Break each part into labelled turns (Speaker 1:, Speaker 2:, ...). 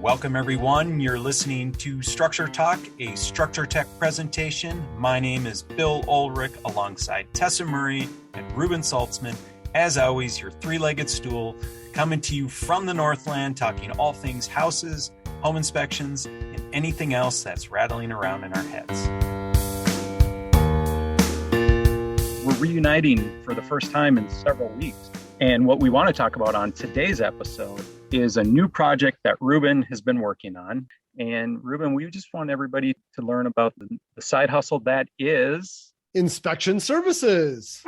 Speaker 1: Welcome, everyone. You're listening to Structure Talk, a Structure Tech presentation. My name is Bill Ulrich, alongside Tessa Murray and Reuben Saltzman. As always, your three-legged stool, coming to you from the Northland, talking all things houses, home inspections, and anything else that's rattling around in our heads. We're reuniting for the first time in several weeks. And what we want to talk about on today's episode is a new project that Reuben has been working on. And Reuben, we just want everybody to learn about the side hustle that is
Speaker 2: inspection services.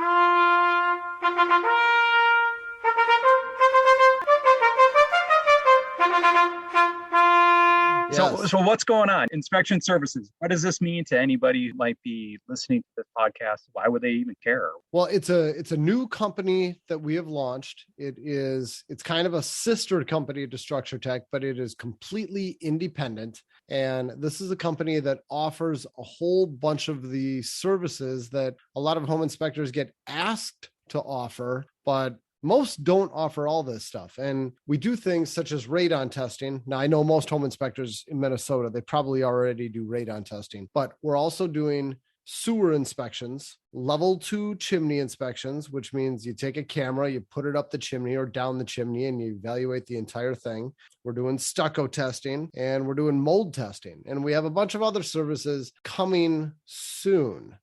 Speaker 1: So what's going on? Inspection services. What does this mean to anybody who might be listening to this podcast? Why would they even care?
Speaker 2: Well, it's a new company that we have launched. It's kind of a sister company to Structure Tech, but it is completely independent. And this is a company that offers a whole bunch of the services that a lot of home inspectors get asked to offer, but most don't offer all this stuff. And we do things such as radon testing. Now, I know most home inspectors in Minnesota, they probably already do radon testing, but we're also doing sewer inspections, level 2 chimney inspections, which means you take a camera, you put it up the chimney or down the chimney, and you evaluate the entire thing. We're doing stucco testing, and we're doing mold testing. And we have a bunch of other services coming soon.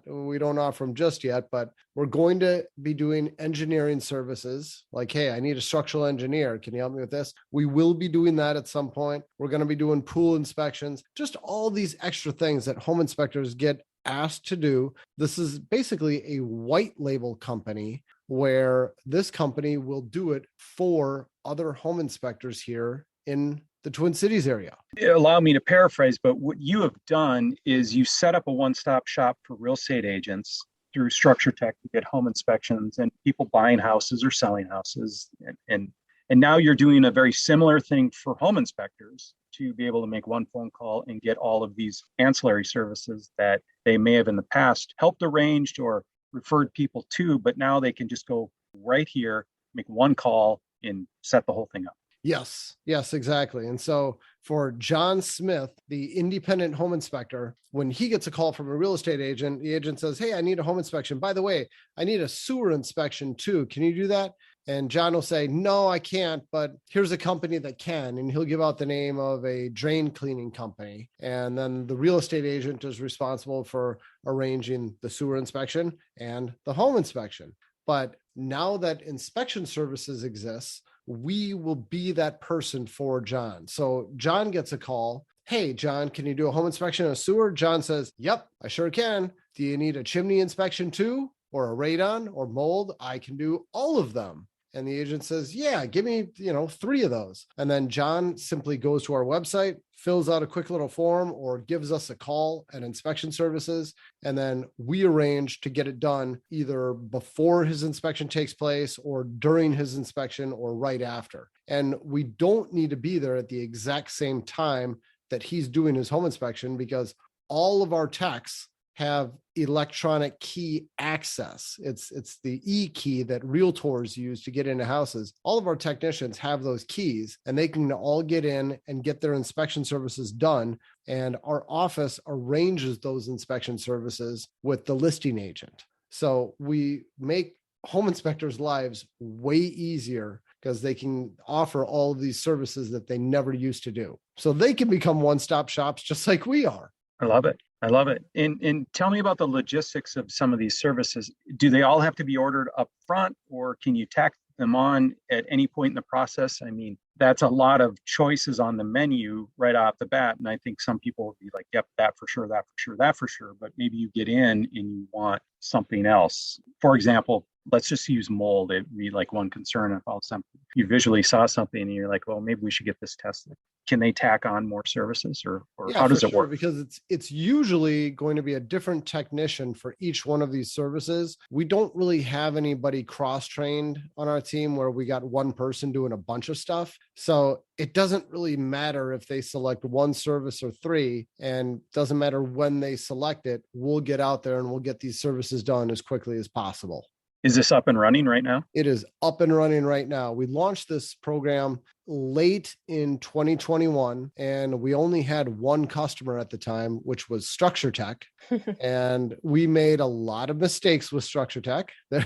Speaker 2: We don't offer them just yet, but we're going to be doing engineering services like, hey, I need a structural engineer. Can you help me with this? We will be doing that at some point. We're going to be doing pool inspections, just all these extra things that home inspectors get asked to do. This is basically a white label company where this company will do it for other home inspectors here in the Twin Cities area.
Speaker 1: Allow me to paraphrase, but what you have done is you set up a one-stop shop for real estate agents through Structure Tech to get home inspections and people buying houses or selling houses. And now you're doing a very similar thing for home inspectors to be able to make one phone call and get all of these ancillary services that they may have in the past helped arranged or referred people to, but now they can just go right here, make one call and set the whole thing up.
Speaker 2: Yes, exactly. And so for John Smith, the independent home inspector, when he gets a call from a real estate agent, the agent says, hey, I need a home inspection. By the way, I need a sewer inspection too. Can you do that? And John will say, no, I can't, but here's a company that can. And he'll give out the name of a drain cleaning company. And then the real estate agent is responsible for arranging the sewer inspection and the home inspection. But now that inspection services exists, we will be that person for John. So John gets a call. Hey, John, can you do a home inspection of a sewer? John says, yep, I sure can. Do you need a chimney inspection too? Or a radon or mold? I can do all of them. And the agent says, yeah, give me, 3 of those. And then John simply goes to our website, fills out a quick little form, or gives us a call at inspection services. And then we arrange to get it done either before his inspection takes place or during his inspection or right after. And we don't need to be there at the exact same time that he's doing his home inspection because all of our techs have electronic key access. It's the e-key that realtors use to get into houses. All of our technicians have those keys and they can all get in and get their inspection services done. And our office arranges those inspection services with the listing agent. So we make home inspectors' lives way easier because they can offer all of these services that they never used to do. So they can become one-stop shops just like we are.
Speaker 1: I love it. And tell me about the logistics of some of these services. Do they all have to be ordered up front or can you tack them on at any point in the process? I mean, that's a lot of choices on the menu right off the bat. And I think some people would be like, yep, that for sure, that for sure, that for sure. But maybe you get in and you want something else. For example, let's just use mold. It'd be like one concern if all something you visually saw something and you're like, well, maybe we should get this tested. Can they tack on more services or how does it work?
Speaker 2: Because it's usually going to be a different technician for each one of these services. We don't really have anybody cross-trained on our team where we got one person doing a bunch of stuff. So it doesn't really matter if they select one service or 3, and doesn't matter when they select it. We'll get out there and we'll get these services done as quickly as possible.
Speaker 1: Is this up and running right now?
Speaker 2: It is up and running right now. We launched this program late in 2021, and we only had one customer at the time, which was Structure Tech. And we made a lot of mistakes with Structure Tech. There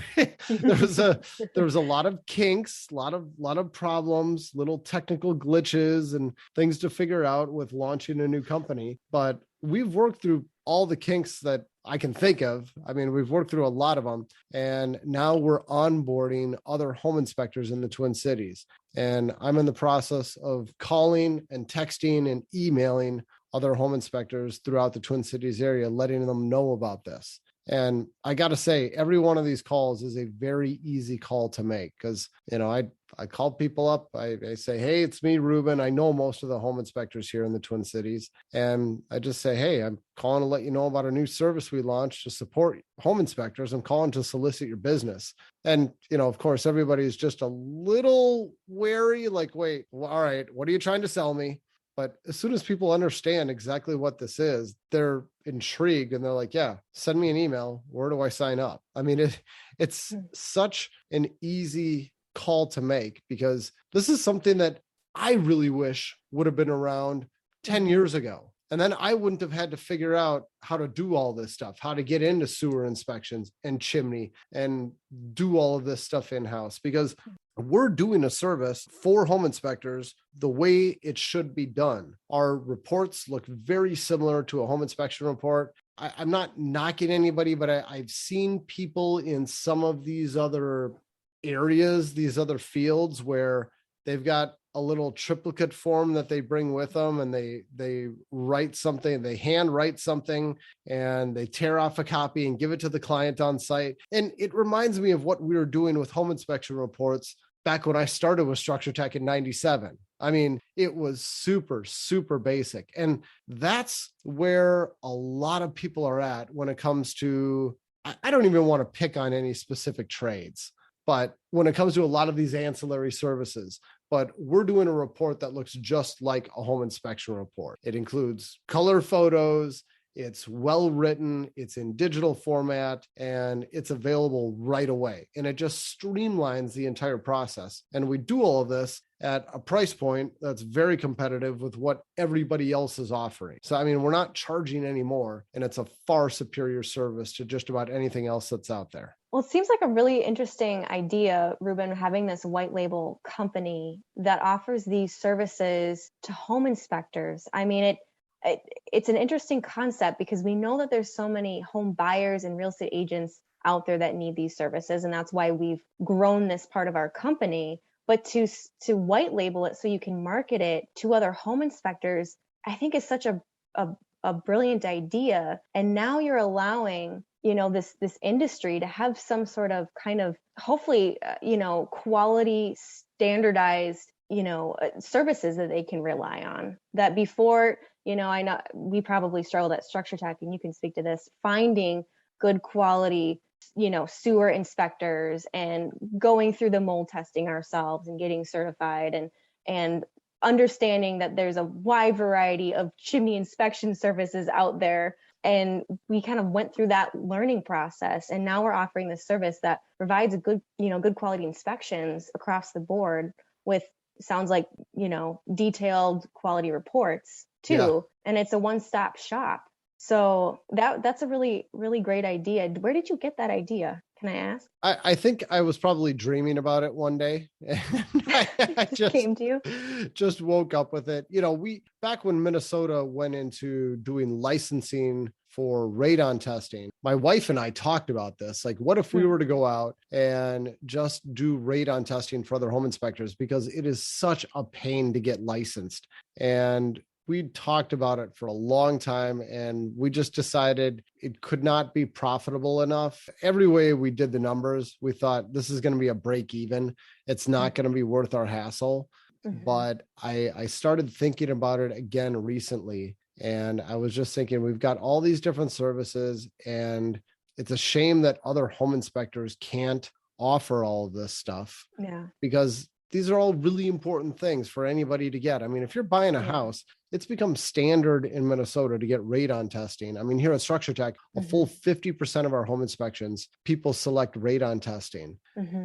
Speaker 2: was a lot of kinks, a lot of problems, little technical glitches and things to figure out with launching a new company. But we've worked through all the kinks that I can think of. I mean, we've worked through a lot of them, and now we're onboarding other home inspectors in the Twin Cities. And I'm in the process of calling and texting and emailing other home inspectors throughout the Twin Cities area, letting them know about this. And I got to say, every one of these calls is a very easy call to make because, I call people up. I say, hey, it's me, Reuben. I know most of the home inspectors here in the Twin Cities. And I just say, hey, I'm calling to let you know about a new service we launched to support home inspectors. I'm calling to solicit your business. And, of course, everybody's just a little wary, like, wait, well, all right, what are you trying to sell me? But as soon as people understand exactly what this is, they're intrigued and they're like, yeah, send me an email. Where do I sign up? I mean, it's such an easy call to make because this is something that I really wish would have been around 10 years ago. And then I wouldn't have had to figure out how to do all this stuff, how to get into sewer inspections and chimney and do all of this stuff in-house, because we're doing a service for home inspectors the way it should be done. Our reports look very similar to a home inspection report. I'm not knocking anybody, but I've seen people in some of these other areas, these other fields where they've got a little triplicate form that they bring with them, and they write something, they hand write something, and they tear off a copy and give it to the client on site. And it reminds me of what we were doing with home inspection reports back when I started with Structure Tech in 97. I mean, it was super, super basic. And that's where a lot of people are at when it comes to, I don't even want to pick on any specific trades, but when it comes to a lot of these ancillary services, but we're doing a report that looks just like a home inspection report. It includes color photos, it's well written, it's in digital format, and it's available right away. And it just streamlines the entire process. And we do all of this at a price point that's very competitive with what everybody else is offering. So, I mean, we're not charging any more, and it's a far superior service to just about anything else that's out there.
Speaker 3: Well, it seems like a really interesting idea, Reuben, having this white label company that offers these services to home inspectors. I mean, it's an interesting concept because we know that there's so many home buyers and real estate agents out there that need these services. And that's why we've grown this part of our company. But to white label it so you can market it to other home inspectors, I think is such a brilliant idea. And now you're allowing, this industry to have some sort of kind of, hopefully, quality, standardized, services that they can rely on. That before, I know we probably struggled at Structure Tech, and you can speak to this, finding good quality, sewer inspectors and going through the mold testing ourselves and getting certified and understanding that there's a wide variety of chimney inspection services out there. And we kind of went through that learning process. And now we're offering this service that provides a good quality inspections across the board with, sounds like, detailed quality reports too. Yeah. And it's a one-stop shop. So that's a really, really great idea. Where did you get that idea? Can I ask?
Speaker 2: I think I was probably dreaming about it one day. I just
Speaker 3: came to you.
Speaker 2: Just woke up with it. We, back when Minnesota went into doing licensing for radon testing, my wife and I talked about this. Like, what if we were to go out and just do radon testing for other home inspectors? Because it is such a pain to get licensed. And we talked about it for a long time, and we just decided it could not be profitable enough. Every way we did the numbers, we thought this is going to be a break even. It's not going to be worth our hassle. Mm-hmm. But I started thinking about it again recently, and I was just thinking, we've got all these different services, and it's a shame that other home inspectors can't offer all of this stuff.
Speaker 3: Yeah.
Speaker 2: Because these are all really important things for anybody to get. I mean, if you're buying a house, it's become standard in Minnesota to get radon testing. I mean, here at Structure Tech, a full 50% of our home inspections, people select radon testing.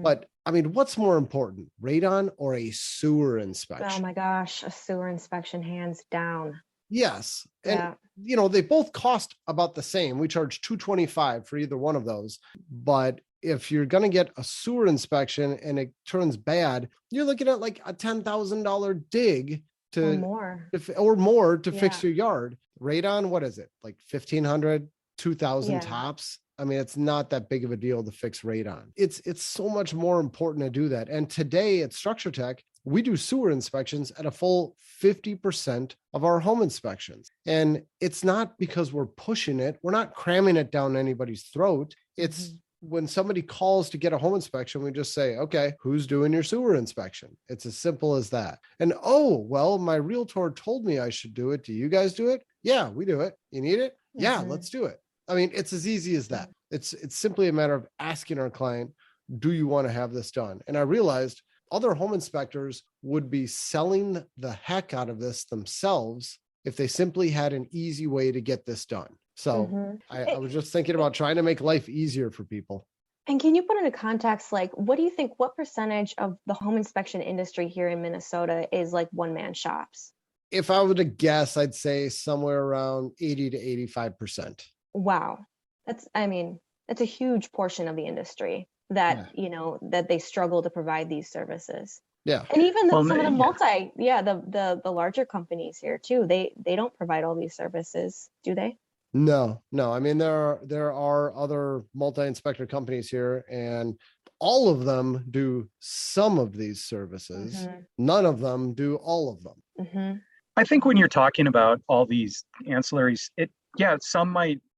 Speaker 2: But I mean, what's more important, radon or a sewer inspection?
Speaker 3: Oh my gosh, a sewer inspection, hands down.
Speaker 2: Yes. And, they both cost about the same. We charge $225 for either one of those. But if you're going to get a sewer inspection and it turns bad, you're looking at like a $10,000 dig or more to fix your yard. Radon, what is it? Like 1,500, 2,000 tops. I mean, it's not that big of a deal to fix radon. It's so much more important to do that. And today at Structure Tech, we do sewer inspections at a full 50% of our home inspections. And it's not because we're pushing it. We're not cramming it down anybody's throat. It's when somebody calls to get a home inspection, we just say, okay, who's doing your sewer inspection? It's as simple as that. And, oh, well, my realtor told me I should do it. Do you guys do it? Yeah, we do it. You need it? Yeah, let's do it. I mean, it's as easy as that. It's simply a matter of asking our client, do you want to have this done? And I realized other home inspectors would be selling the heck out of this themselves if they simply had an easy way to get this done. So I was just thinking about trying to make life easier for people.
Speaker 3: And can you put into context, like, what do you think, what percentage of the home inspection industry here in Minnesota is like one-man shops?
Speaker 2: If I were to guess, I'd say somewhere around 80 to 85%.
Speaker 3: Wow. That's a huge portion of the industry that, that they struggle to provide these services.
Speaker 2: Yeah.
Speaker 3: And even some of the the larger companies here too, they don't provide all these services, do they?
Speaker 2: No. I mean, there are other multi-inspector companies here, and all of them do some of these services. None of them do all of them.
Speaker 1: I think when you're talking about all these ancillaries,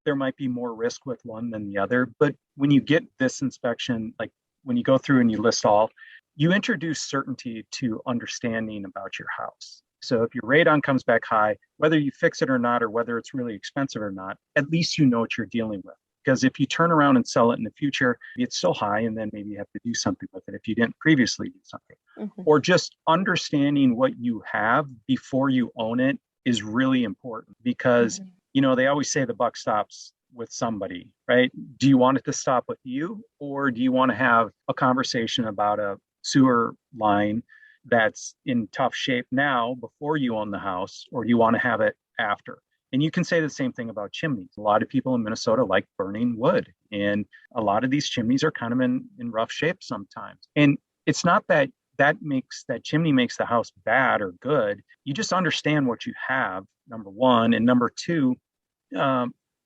Speaker 1: there might be more risk with one than the other. But when you get this inspection, like when you go through and you list all, you introduce certainty to understanding about your house. So if your radon comes back high, whether you fix it or not, or whether it's really expensive or not, at least you know what you're dealing with. Because if you turn around and sell it in the future, it's so high, and then maybe you have to do something with it if you didn't previously do something. Or just understanding what you have before you own it is really important, because they always say the buck stops with somebody, right? Do you want it to stop with you, or do you want to have a conversation about a sewer line that's in tough shape now before you own the house, or do you want to have it after? And you can say the same thing about chimneys. A lot of people in Minnesota like burning wood, and a lot of these chimneys are kind of in rough shape sometimes. And it's not that chimney makes the house bad or good. You just understand what you have, number one. And number two,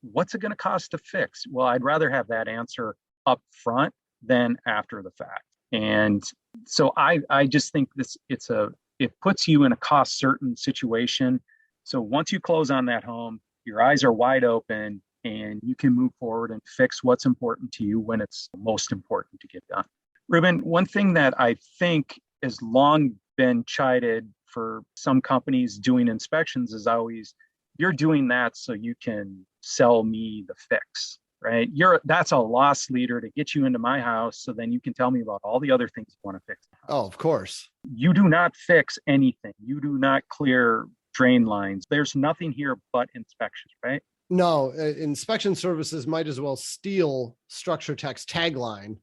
Speaker 1: what's it going to cost to fix? Well, I'd rather have that answer up front than after the fact. And so I just think it puts you in a cost certain situation. So once you close on that home, your eyes are wide open and you can move forward and fix what's important to you when it's most important to get done. Reuben, one thing that I think has long been chided for some companies doing inspections is always, you're doing that so you can sell me the fix, right? That's a loss leader to get you into my house, so then you can tell me about all the other things you want to fix.
Speaker 2: Oh, of course.
Speaker 1: You do not fix anything. You do not clear drain lines. There's nothing here but inspections, right?
Speaker 2: No, inspection services might as well steal Structure Tech's tagline,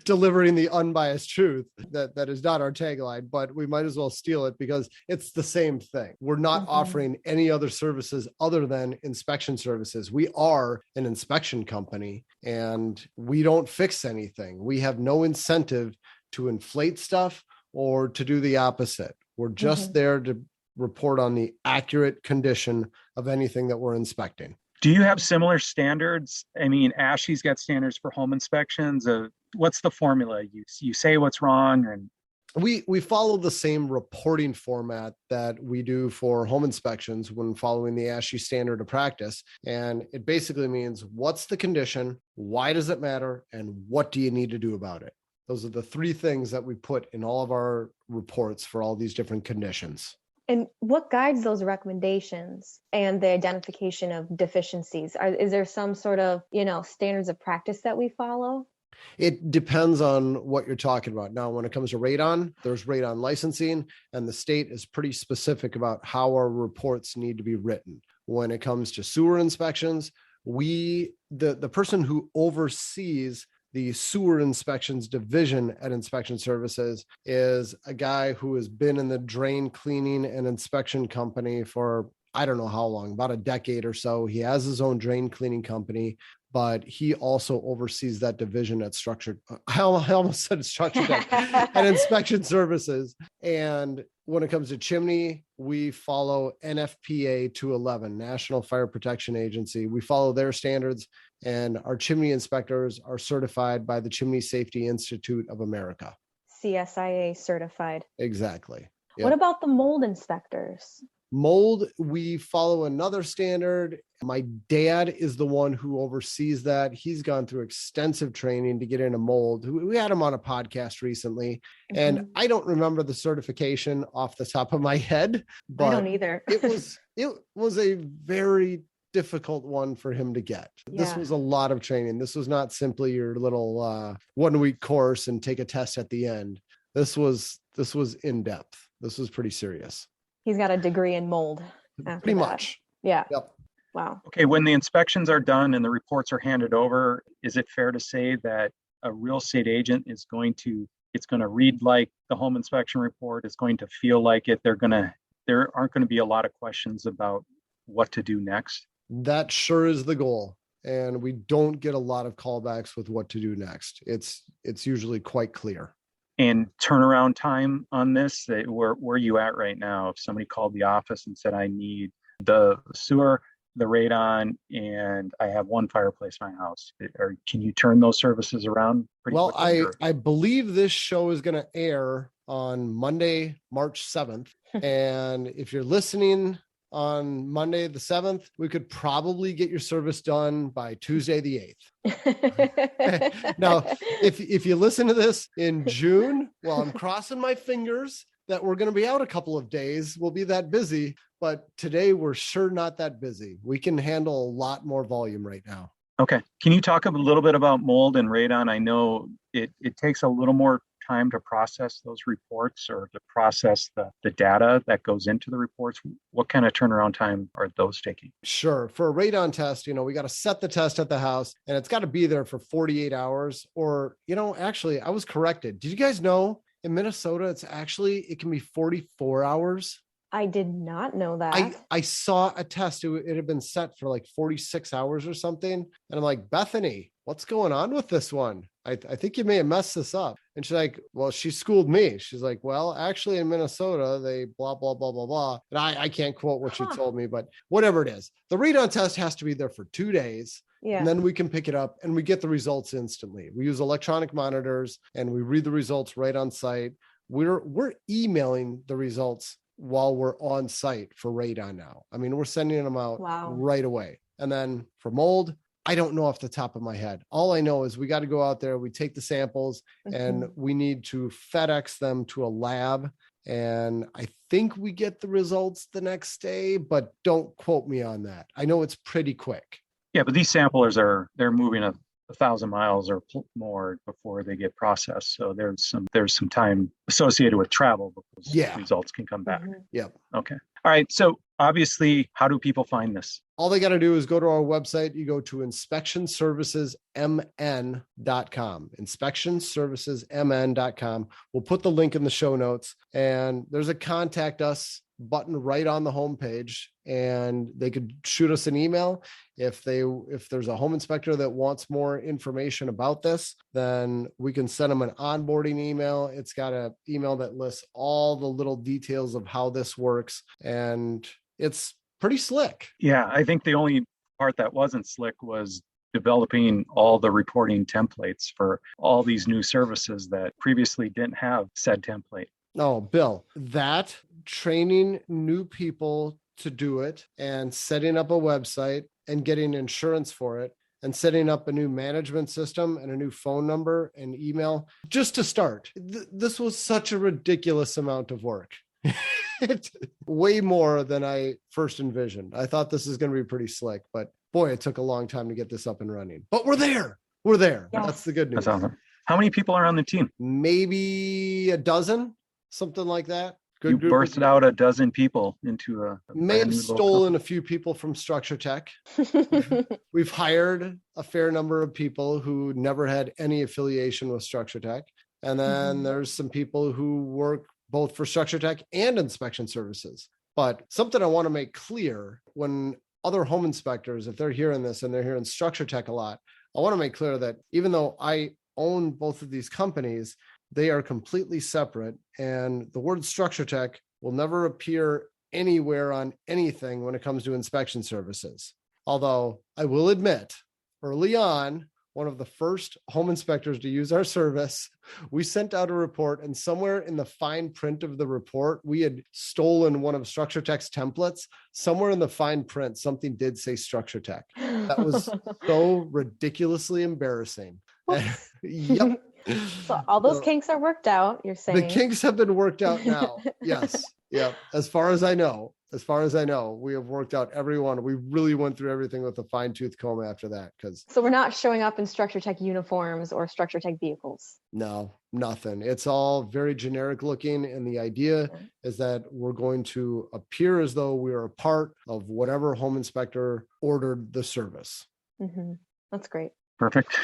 Speaker 2: delivering the unbiased truth. That is not our tagline, but we might as well steal it because it's the same thing. We're not offering any other services other than inspection services. We are an inspection company, and we don't fix anything. We have no incentive to inflate stuff or to do the opposite. We're just there to report on the accurate condition of anything that we're inspecting.
Speaker 1: Do you have similar standards? I mean, ASHI's got standards for home inspections. What's the formula? You say what's wrong, and
Speaker 2: we follow the same reporting format that we do for home inspections when following the ASHI standard of practice. And it basically means, what's the condition? Why does it matter? And what do you need to do about it? Those are the three things that we put in all of our reports for all these different conditions.
Speaker 3: And what guides those recommendations and the identification of deficiencies? Is there some sort of, standards of practice that we follow?
Speaker 2: It depends on what you're talking about. Now, when it comes to radon, there's radon licensing, and the state is pretty specific about how our reports need to be written. When it comes to sewer inspections, the person who oversees the sewer inspections division at Inspection Services is a guy who has been in the drain cleaning and inspection company for I don't know how long, about a decade or so. He has his own drain cleaning company, but he also oversees that division at I almost said structured at Inspection Services. And when it comes to chimney, we follow NFPA 211, National Fire Protection Agency. We follow their standards, and our chimney inspectors are certified by the Chimney Safety Institute of America.
Speaker 3: CSIA certified.
Speaker 2: Exactly. Yep.
Speaker 3: What about the mold inspectors?
Speaker 2: Mold, we follow another standard. My dad is the one who oversees that. He's gone through extensive training to get into mold. We had him on a podcast recently, and I don't remember the certification off the top of my head, but
Speaker 3: I don't either.
Speaker 2: it was a very difficult one for him to get.
Speaker 3: Yeah.
Speaker 2: This was a lot of training. This was not simply your little 1 week course and take a test at the end. This was in depth. This was pretty serious.
Speaker 3: He's got a degree in mold.
Speaker 2: Pretty much.
Speaker 3: Yeah.
Speaker 2: Yep.
Speaker 3: Wow.
Speaker 1: Okay, when the inspections are done and the reports are handed over, is it fair to say that a real estate agent is going to read like the home inspection report, it's going to feel like it, there aren't going to be a lot of questions about what to do next?
Speaker 2: That sure is the goal. And we don't get a lot of callbacks with what to do next. It's usually quite clear.
Speaker 1: And turnaround time on this, where are you at right now? If somebody called the office and said, I need the sewer, the radon, and I have one fireplace in my house, or can you turn those services around pretty quickly?
Speaker 2: I believe this show is going to air on Monday, March 7th. And if you're listening on Monday the 7th, we could probably get your service done by Tuesday the 8th. Now, if you listen to this in June, well, I'm crossing my fingers that we're going to be out a couple of days. We'll be that busy, but today we're sure not that busy. We can handle a lot more volume right now.
Speaker 1: Okay. Can you talk a little bit about mold and radon? I know it takes a little more time to process those reports or to process the data that goes into the reports. What kind of turnaround time are those taking?
Speaker 2: Sure. For a radon test, we got to set the test at the house, and it's got to be there for 48 hours. Or, actually, I was corrected. Did you guys know in Minnesota, it can be 44 hours?
Speaker 3: I did not know that.
Speaker 2: I saw a test. It had been set for like 46 hours or something. And I'm like, Bethany, what's going on with this one? I think you may have messed this up. And she's like, well, she schooled me. She's like, well, actually in Minnesota, they blah, blah, blah, blah, blah. And I can't quote what she told me, but whatever it is, the radon test has to be there for 2 days. Yeah. And then we can pick it up and we get the results instantly. We use electronic monitors and we read the results right on site. We're emailing the results while we're on site for radon now. I mean, we're sending them out right away. And then for mold, I don't know off the top of my head. All I know is we got to go out there, we take the samples and we need to FedEx them to a lab. And I think we get the results the next day, but don't quote me on that. I know it's pretty quick.
Speaker 1: Yeah, but these samplers they're moving 1,000 miles or more before they get processed. So there's some time associated with travel before results can come back.
Speaker 2: Yep.
Speaker 1: Okay. All right. So obviously, how do people find this?
Speaker 2: All they got to do is go to our website. You go to inspectionservicesmn.com, inspectionservicesmn.com. We'll put the link in the show notes, and there's a contact us button right on the homepage, and they could shoot us an email. If there's a home inspector that wants more information about this, then we can send them an onboarding email. It's got an email that lists all the little details of how this works, and it's pretty slick.
Speaker 1: Yeah, I think the only part that wasn't slick was developing all the reporting templates for all these new services that previously didn't have said template.
Speaker 2: Oh, Bill, that training new people to do it and setting up a website and getting insurance for it and setting up a new management system and a new phone number and email just to start. This was such a ridiculous amount of work. It's way more than I first envisioned. I thought this is going to be pretty slick, but boy, it took a long time to get this up and running. But we're there. We're there.
Speaker 3: Yes.
Speaker 2: That's the good news.
Speaker 1: That's awesome. How many people are on the team?
Speaker 2: Maybe a dozen, something like that.
Speaker 1: You bursted out a dozen people into a
Speaker 2: may have
Speaker 1: brand new little
Speaker 2: stolen
Speaker 1: company.
Speaker 2: a few people from Structure Tech. We've hired a fair number of people who never had any affiliation with Structure Tech. And then there's some people who work both for Structure Tech and inspection services. But something I want to make clear, when other home inspectors, if they're hearing this and they're hearing Structure Tech a lot, I want to make clear that even though I own both of these companies, they are completely separate. And the word Structure Tech will never appear anywhere on anything when it comes to inspection services. Although I will admit, early on, one of the first home inspectors to use our service, we sent out a report, and somewhere in the fine print of the report, we had stolen one of Structure Tech's templates. Somewhere in the fine print, something did say Structure Tech. That was so ridiculously embarrassing. Yep.
Speaker 3: So all those kinks are worked out, you're saying?
Speaker 2: The kinks have been worked out now. Yes. Yeah. As far as I know, we have worked out everyone. We really went through everything with a fine tooth comb after that.
Speaker 3: So we're not showing up in Structure Tech uniforms or Structure Tech vehicles.
Speaker 2: No, nothing. It's all very generic looking. And the idea is that we're going to appear as though we are a part of whatever home inspector ordered the service.
Speaker 3: Mm-hmm. That's great.
Speaker 1: Perfect.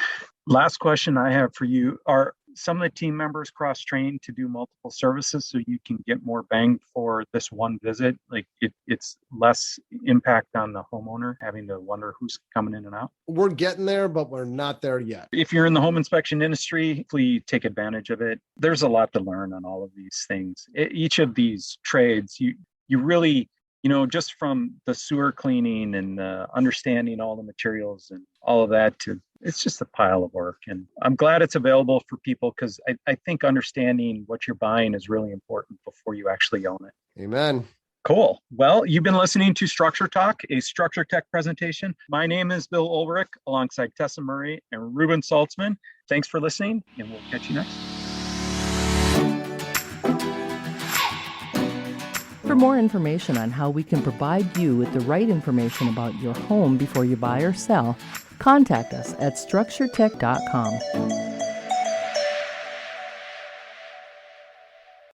Speaker 1: Last question I have for you. Are some of the team members cross-trained to do multiple services so you can get more bang for this one visit? Like it's less impact on the homeowner having to wonder who's coming in and out?
Speaker 2: We're getting there, but we're not there yet.
Speaker 1: If you're in the home inspection industry, please take advantage of it. There's a lot to learn on all of these things. Each of these trades, you really, just from the sewer cleaning and understanding all the materials and all of that, it's just a pile of work. And I'm glad it's available for people because I think understanding what you're buying is really important before you actually own it.
Speaker 2: Amen.
Speaker 1: Cool. Well, you've been listening to Structure Talk, a Structure Tech presentation. My name is Bill Ulrich, alongside Tessa Murray and Reuben Saltzman. Thanks for listening, and we'll catch you next.
Speaker 4: For more information on how we can provide you with the right information about your home before you buy or sell, contact us at structuretech.com.